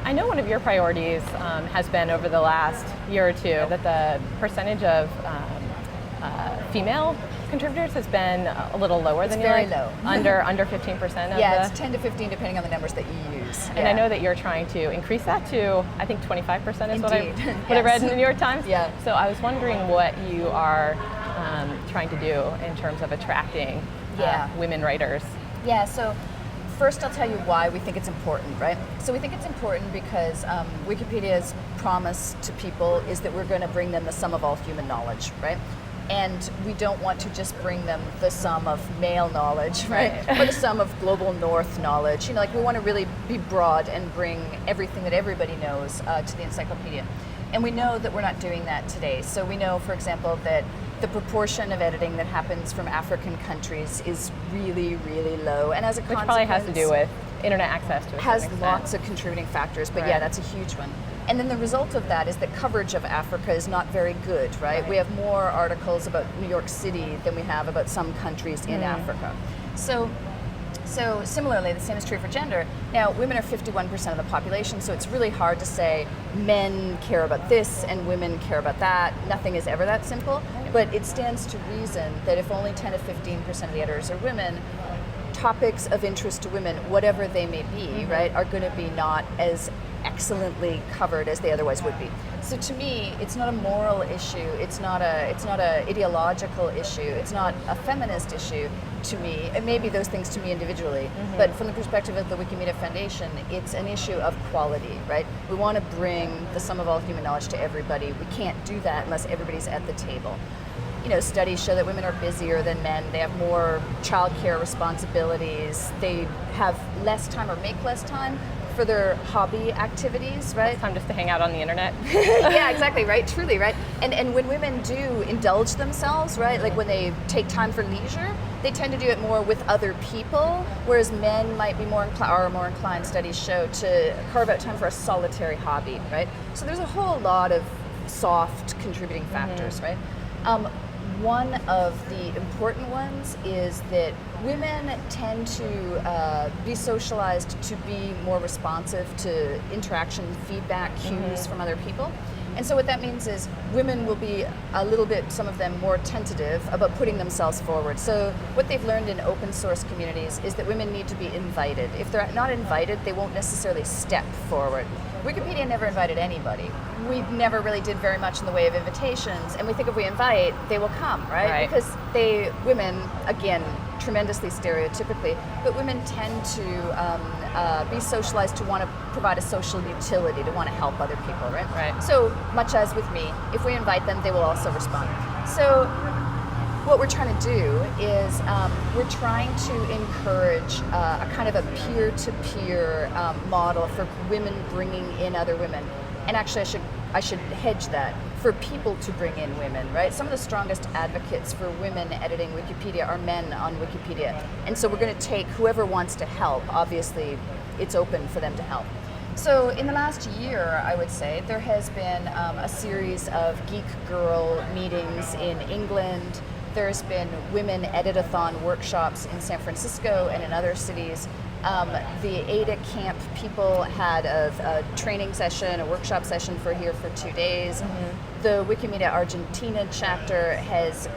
I know one of your priorities has been over the last year or two that the percentage of female contributors has been a little lower than you very like. low. Under 15% of Yeah, the... it's 10 to 15 depending on the numbers that you use. And I know that you're trying to increase that to, I think 25% is what I Yes. read in the New York Times. Yeah. So I was wondering what you are trying to do in terms of attracting women writers. Yeah, so first I'll tell you why we think it's important, right? So we think it's important because Wikipedia's promise to people is that we're going to bring them the sum of all human knowledge, right? And we don't want to just bring them the sum of male knowledge, right? Or the sum of global north knowledge. Like we want to really be broad and bring everything that everybody knows to the encyclopedia. And we know that we're not doing that today. So we know, for example, that the proportion of editing that happens from African countries is really, really low. And as a consequence, which probably has to do with internet access to a has certain lots extent. of contributing factors, but yeah, that's a huge one. And then the result of that is that coverage of Africa is not very good, right? We have more articles about New York City than we have about some countries in Africa. So similarly, the same is true for gender. Now, women are 51% of the population, so it's really hard to say men care about this and women care about that. Nothing is ever that simple, but it stands to reason that if only 10 to 15% of the editors are women, topics of interest to women, whatever they may be, right, are going to be not as excellently covered as they otherwise would be. So to me, it's not a moral issue. It's not a ideological issue. It's not a feminist issue to me. It may be those things to me individually, but from the perspective of the Wikimedia Foundation, it's an issue of quality, right? We want to bring the sum of all human knowledge to everybody. We can't do that unless everybody's at the table. Studies show that women are busier than men. They have more childcare responsibilities. They have less time or make less time for their hobby activities, right? It's time just to hang out on the internet. Yeah, exactly, right? Truly, right? And when women do indulge themselves, right? Like when they take time for leisure, they tend to do it more with other people, whereas men might be more inclined, studies show, to carve out time for a solitary hobby, right? So there's a whole lot of soft contributing factors, right? One of the important ones is that women tend to be socialized to be more responsive to interaction, feedback, cues from other people. And so what that means is women will be a little bit, some of them, more tentative about putting themselves forward. So what they've learned in open source communities is that women need to be invited. If they're not invited, they won't necessarily step forward. Wikipedia never invited anybody. We never really did very much in the way of invitations, and we think if we invite, they will come, right? Because women, again, tremendously stereotypically, but women tend to be socialized to want to provide a social utility, to want to help other people, right? So much as with me, if we invite them, they will also respond. So what we're trying to do is we're trying to encourage a kind of a peer-to-peer model for women bringing in other women. And actually, I should hedge that for people to bring in women, right? Some of the strongest advocates for women editing Wikipedia are men on Wikipedia. And so we're going to take whoever wants to help. Obviously, it's open for them to help. So in the last year, I would say, there has been a series of Geek Girl meetings in England. There's been women edit-a-thon workshops in San Francisco and in other cities. The Ada Camp people had a training session, a workshop session for 2 days. The Wikimedia Argentina chapter has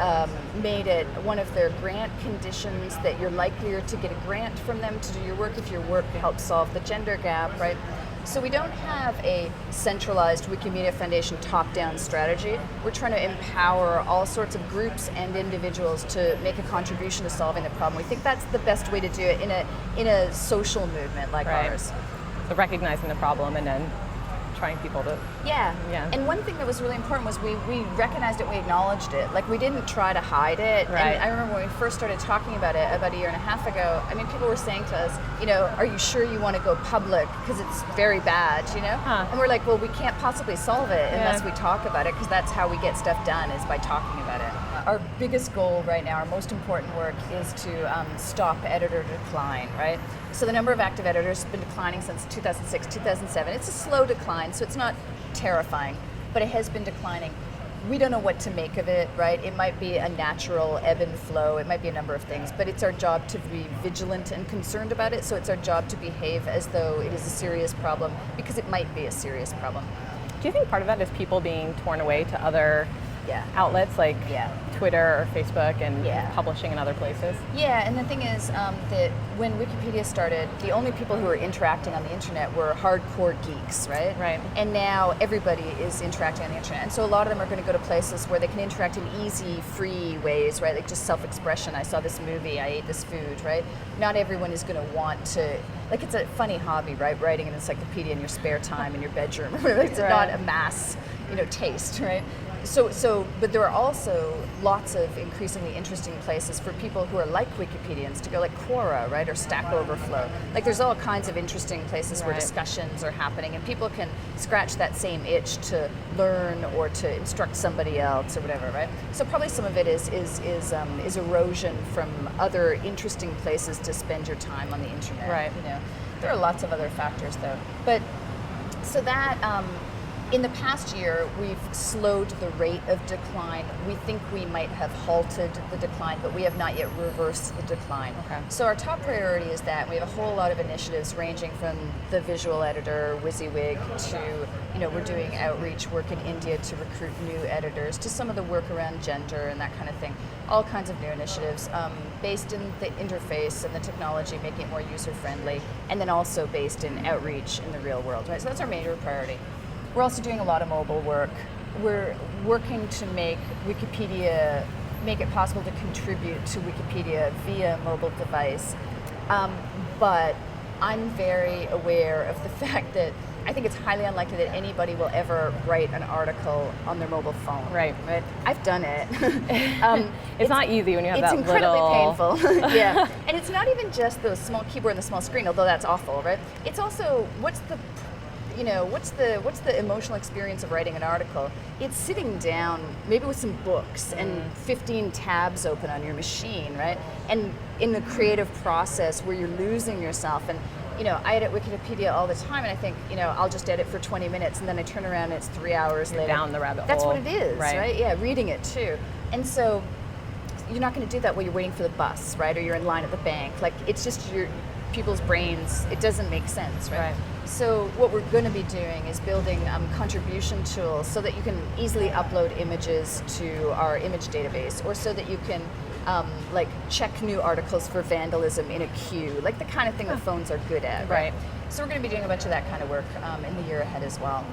made it one of their grant conditions that you're likelier to get a grant from them to do your work if your work helps solve the gender gap, right? So we don't have a centralized Wikimedia Foundation top-down strategy. We're trying to empower all sorts of groups and individuals to make a contribution to solving the problem. We think that's the best way to do it in a social movement like ours. So recognizing the problem and then trying people to... Yeah. And one thing that was really important was we recognized it, we acknowledged it. Like, we didn't try to hide it. And I remember when we first started talking about it about a year and a half ago, I mean, people were saying to us, are you sure you want to go public? Because it's very bad, And we're like, well, we can't possibly solve it unless we talk about it, because that's how we get stuff done, is by talking about it. Our biggest goal right now, our most important work, is to stop editor decline, right? So the number of active editors has been declining since 2006, 2007. It's a slow decline, so it's not terrifying, but it has been declining. we don't know what to make of it, right? It might be a natural ebb and flow. It might be a number of things, but it's our job to be vigilant and concerned about it. So it's our job to behave as though it is a serious problem, because it might be a serious problem. Do you think part of that is people being torn away to other outlets like Twitter or Facebook and publishing in other places? Yeah, and the thing is that when Wikipedia started, the only people who were interacting on the internet were hardcore geeks, right? Right. And now everybody is interacting on the internet. And so a lot of them are going to go to places where they can interact in easy, free ways, right? Like just self-expression. I saw this movie, I ate this food, right? Not everyone is going to want to, like, it's a funny hobby, right? Writing an encyclopedia in your spare time in your bedroom. It's not a mass, taste, right? But there are also lots of increasingly interesting places for people who are like Wikipedians to go, like Quora, right, or Stack Overflow. Like there's all kinds of interesting places where discussions are happening, and people can scratch that same itch to learn or to instruct somebody else or whatever, right? So probably some of it is erosion from other interesting places to spend your time on the internet. Right. There are lots of other factors though, but so that. In the past year, we've slowed the rate of decline. We think we might have halted the decline, but we have not yet reversed the decline. Okay. So our top priority is that we have a whole lot of initiatives ranging from the visual editor, WYSIWYG, to, we're doing outreach work in India to recruit new editors, to some of the work around gender and that kind of thing. All kinds of new initiatives based in the interface and the technology, making it more user-friendly, and then also based in outreach in the real world, right? So that's our major priority. We're also doing a lot of mobile work. We're working to make Wikipedia, make it possible to contribute to Wikipedia via mobile device. But I'm very aware of the fact that I think it's highly unlikely that anybody will ever write an article on their mobile phone. Right. I've done it. It's not easy when you have that little... It's incredibly painful. Yeah. And it's not even just the small keyboard and the small screen, although that's awful, right? It's also, what's the emotional experience of writing an article? It's sitting down, maybe with some books and 15 tabs open on your machine, right? And in the creative process where you're losing yourself. And I edit Wikipedia all the time, and I think, I'll just edit for 20 minutes, and then I turn around and it's 3 hours later. Down the rabbit hole. That's what it is, right? Yeah, reading it too. And so you're not going to do that while you're waiting for the bus, right? Or you're in line at the bank. Like, it's just people's brains, it doesn't make sense, right? So what we're going to be doing is building contribution tools so that you can easily upload images to our image database, or so that you can check new articles for vandalism in a queue, like the kind of thing that phones are good at, right? So we're going to be doing a bunch of that kind of work in the year ahead as well.